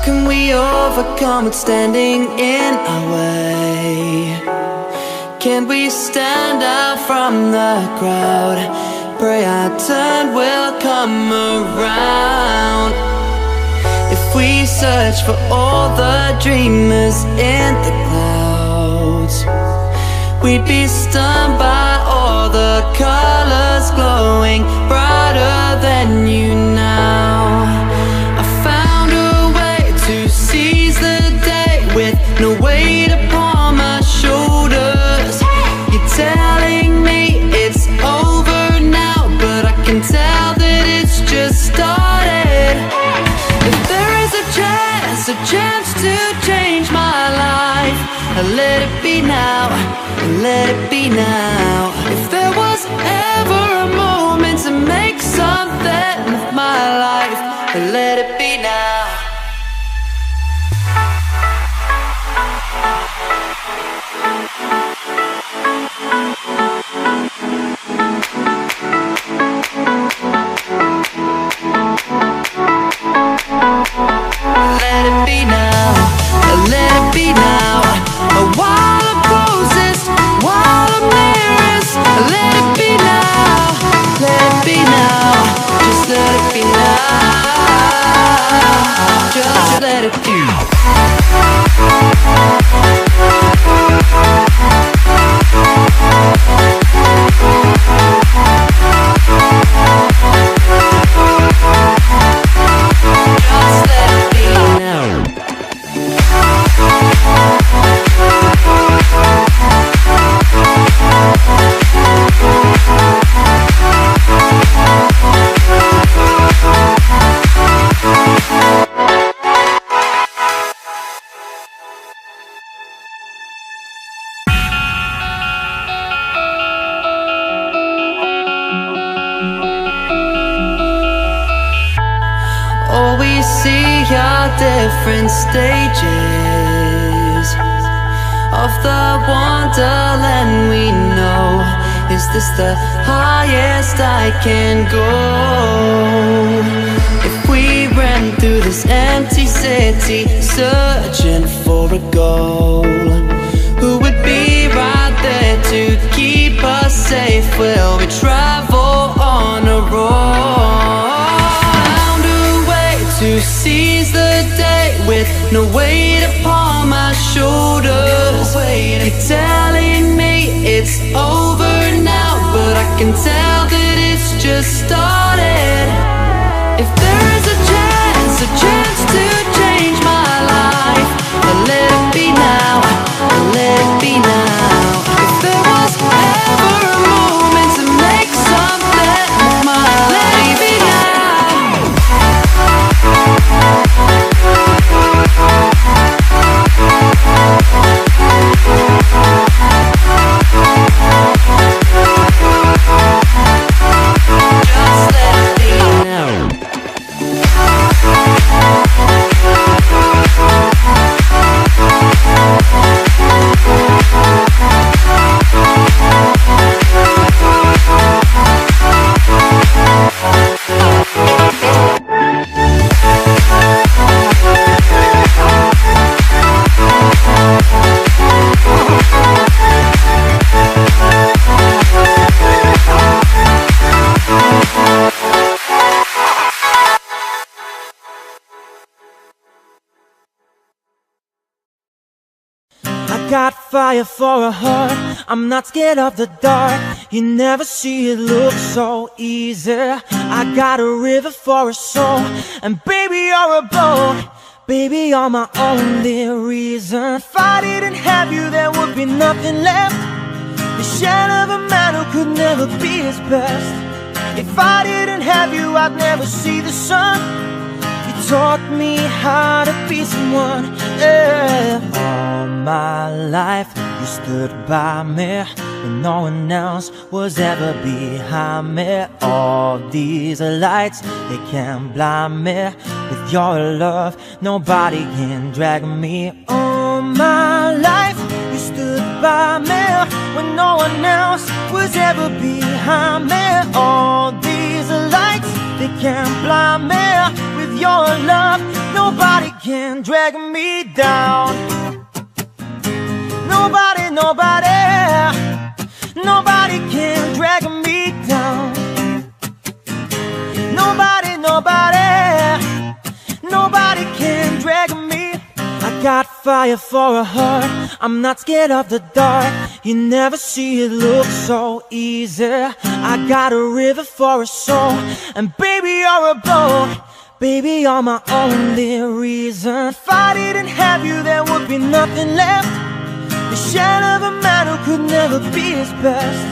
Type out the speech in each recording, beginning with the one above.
can we overcome what's standing in our way? Can we stand out from the crowd? Pray our turn will come around. If we search for all the dreamers in the clouds, we'd be stunned by all the colors glowing brighter than you now. I found a way to seize the day with no weight upon my shoulders. You're telling me it's over now, but I can tell that it's just started. If there is a chance to change my life, let it be now, let it be now. If there was ever a moment to make something of my life, let it be now. Let it be now, let it be now. While I'm closest, while I'm nearest, let it be now, let it be now. Just let it be now, just let it be. All we see are different stages of the wonderland we know. Is this the highest I can go? If we ran through this empty city searching for a goal, who would be right there to keep us safe? Will we travel on a roll? To seize the day with no weight upon my shoulders. You're telling me it's over now, but I can tell that it's just started. If there is a chance to change my life, let it be now, let it be now. If there was ever a moment to make something of my life, let it be now. Just let it be now. Got fire for a heart, I'm not scared of the dark. You never see it look so easy. I got a river for a soul, and baby you're a boat. Baby you're my only reason. If I didn't have you there would be nothing left. The shadow of a man who could never be his best. If I didn't have you I'd never see the sun. You taught me how to be someone, yeah. All my life you stood by me when no one else was ever behind me. All these lights, they can't blind me. With your love, nobody can drag me. All my life you stood by me when no one else was ever behind me. All these lights, they can't blind me. With your love, nobody can drag me down. Nobody, nobody, nobody can drag me down. Nobody, nobody, nobody can drag me. I got fire for a heart, I'm not scared of the dark. You never see it look so easy. I got a river for a soul, and baby you're a boat. Baby you're my only reason. If I didn't have you there would be nothing left. The shadow of a man who could never be his best.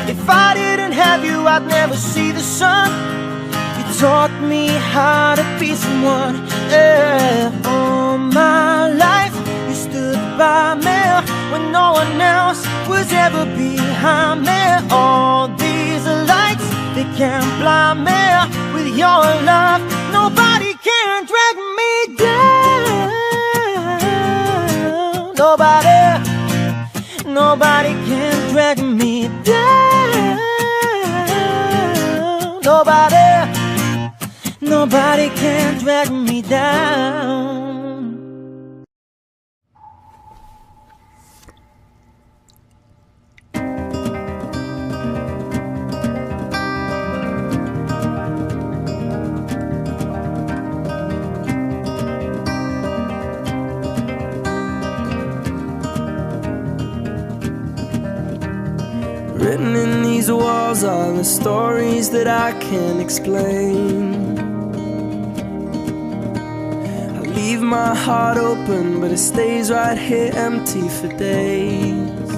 If I didn't have you I'd never see the sun. You taught me how to be someone, yeah. All my life you stood by me when no one else was ever behind me. All these lights, they can't blind me. With your love, nobody can drag me down. Nobody, nobody can drag me down. Nobody, nobody can drag me down. Written in these walls are the stories that I can't explain. I leave my heart open, but it stays right here empty for days.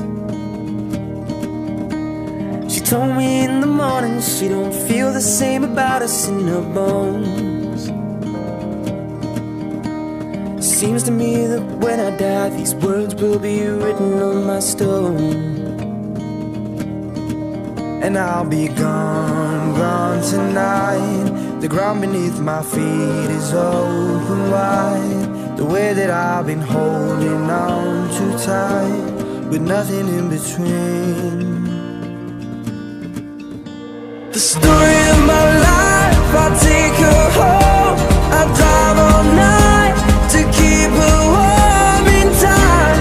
She told me in the morning she don't feel the same about us in her bones. Seems to me that when I die these words will be written on my stone. And I'll be gone, gone tonight. The ground beneath my feet is open wide. The way that I've been holding on too tight, with nothing in between. The story of my life, I'll take her home. I'll drive all night to keep her warm in time.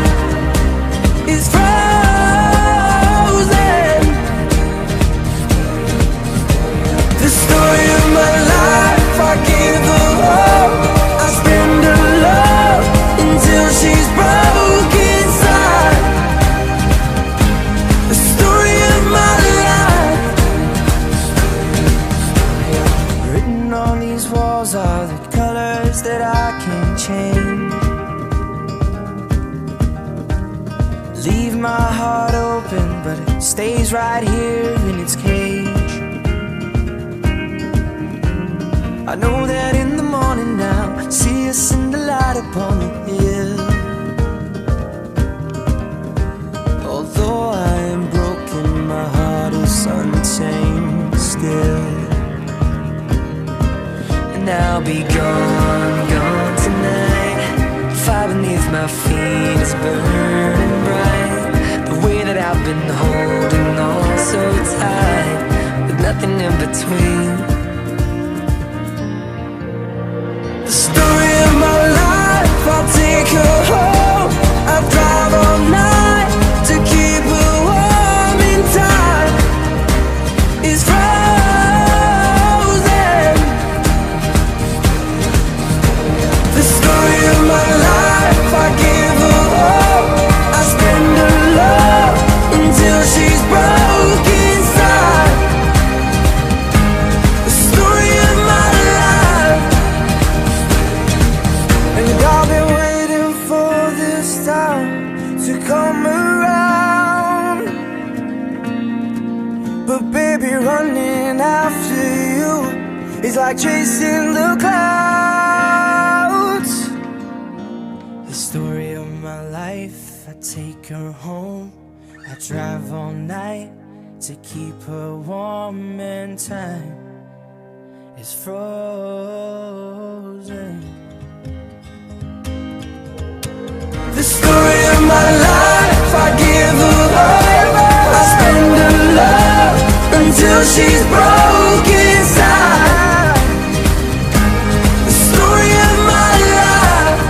It's frozen. The story of my life, I give her all. I spend her love until she's broke inside. The story of my life. Written on these walls are the colors that I can't change. Leave my heart open, but it stays right here in its cage. I know that in the morning now, see us in the light upon the hill. Although I am broken, my heart is unchained still. And I'll be gone, gone tonight. Fire beneath my feet is burning bright. The way that I've been holding on so tight, with nothing in between. The story of my life, I'll take her home. I'll drive all night to keep her warm in time. It's frozen. The story of my life, I give her all. I spend her love until she's broke inside. The story of my life. And I've been waiting for this time to come around. But baby, running after you is like chasing the clouds. The story of my life, I take her home. I drive all night to keep her warm, and time is frozen. The story of my life, I give her all. I spend her love until she's broke inside. The story of my life.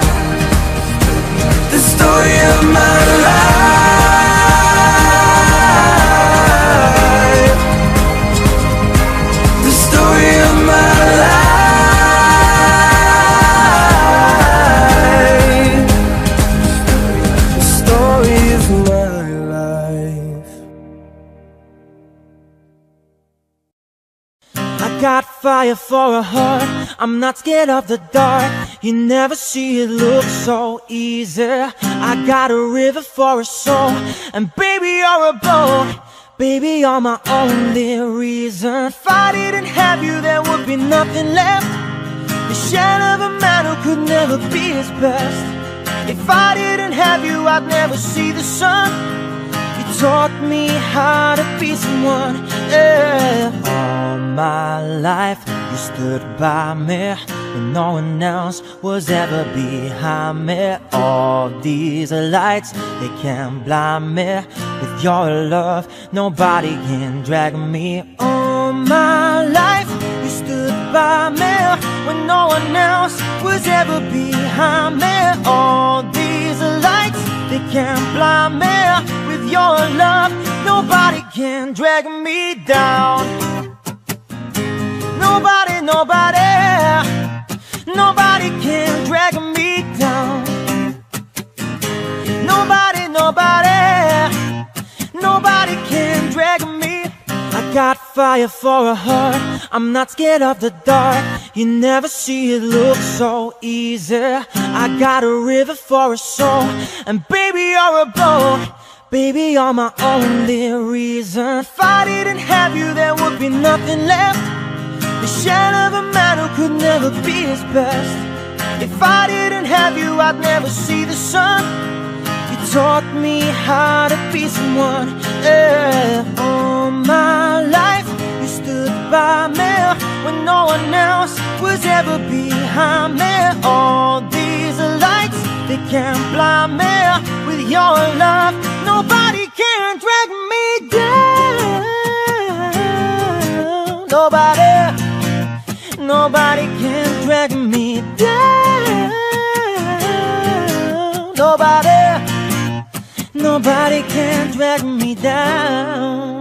fire for a heart, I'm not scared of the dark. You never see it look so easy. I got a river for a soul, and baby you're a boat. Baby you're my only reason. If I didn't have you there would be nothing left. The shadow of a man who could never be his best. If I didn't have you I'd never see the sun. You taught me how to be someone, yeah. All my life you stood by me when no one else was ever behind me. All these lights, they can't blind me. With your love, nobody can drag me. All my life you stood by me when no one else was ever behind me. All these lights, they can't blind me. With your love, nobody can drag me down. Nobody, nobody, nobody can drag me down. Nobody, nobody, nobody can drag me. I got fire for a heart, I'm not scared of the dark. You never see it look so easy. I got a river for a soul, and baby you're a boat. Baby you're my only reason. If I didn't have you there would be nothing left. The shadow of a man who could never be his best. If I didn't have you I'd never see the sun. You taught me how to be someone, yeah. All my life you stood by me when no one else was ever behind me. All these lights, they can't blind me. With your love, nobody can drag me down. Nobody, nobody can drag me down. Nobody, nobody can drag me down.